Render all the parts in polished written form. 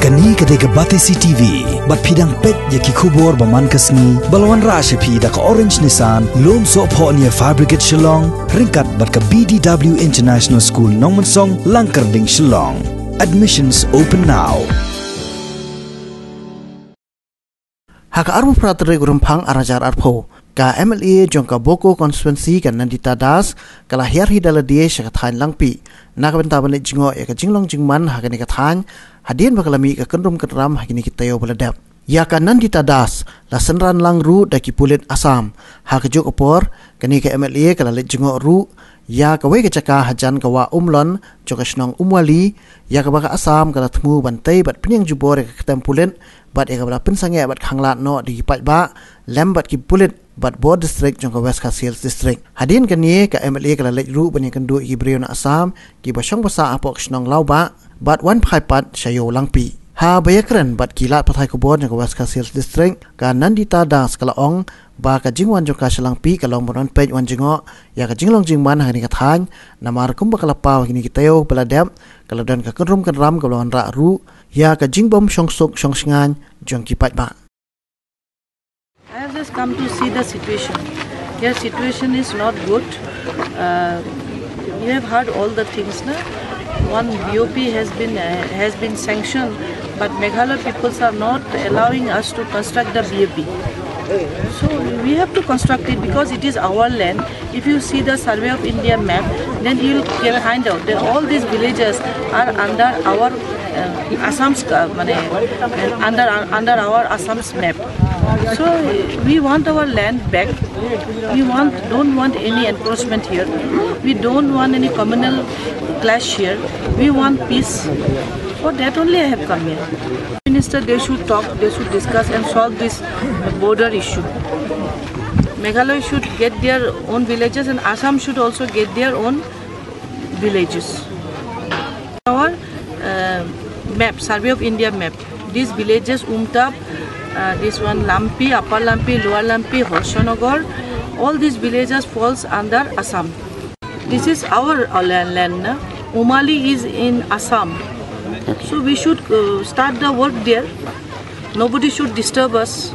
Kani kadega Batisi TV, bat pidang pet yaki kubor baman kasni, balwan rasha pida ka Orange Nissan, lom so po niya Fabricate Shillong, ringkat bat ka BDW International School Nongmansong, Langkarding Shillong. Admissions open now. Haka armu prateri gurumpang arajar arpo ka MLA jongka Boko constituency kan Nandita Das kala Hiar hidala die syaka Thaiñ Langpih nak benta balik jingo ya ka Jinglong Jingman haka ni ka Thaiñ hadien bakalami ka kendrum kendram haki ni kita yo beladap ya ka Nandita Das la senran lang ru daki pulit Asam haka jok opor kani ka MLA kala let jingo ru ya ka we ka caka hajan ka wa umlon joka snong umwali ya ka baka Asam kala temu bantai bat penyang jubor ka ketem pulit bat eka bala pensange bat khanglat no di pat ba lem bat ki pulit bat board district jongka West Sales district hadin kani ka MLA kala lej ru bani kendu ki brio na Asam ki basong basa apok snong lau ba bat wan phai pat shayo Langpih ha bayakren bat kilat pathai ko board jongka West Sales district ka Nandita Das kala ong ba ka Jingwan jongka Langpih kala ong pej wan jingo ya ka Jinglong Jingman hani ka Thaiñ namar kum bakala paw kini kitayo beladap kala dan ka kenrum kenram ka lawan ra ru ya ka Jingbom shongsuk shongsngan jongki pat ba. I have just come to see the situation. Your situation is not good. You have heard all the things, na? One BOP has been sanctioned, but Meghalaya peoples are not allowing us to construct the BOP. So we have to construct it because it is our land. If you see the Survey of India map, then you will find out that all these villages are under our Assam's under our Assam's map. So we want our land back. We don't want any encroachment here. We don't want any communal clash here. We want peace. For that only I have come here. Minister, they should talk, they should discuss and solve this border issue. Meghalaya should get their own villages and Assam should also get their own villages. Our map, Survey of India map, these villages Umtab, this one Langpih, Upper Langpih, Lower Langpih, Horsanagar, all these villages falls under Assam. This is our land. Na? Umali is in Assam. So we should start the work there. Nobody should disturb us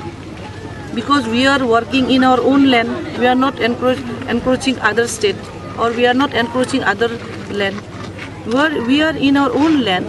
because we are working in our own land. We are not encroaching other state or we are not encroaching other land. We are in our own land.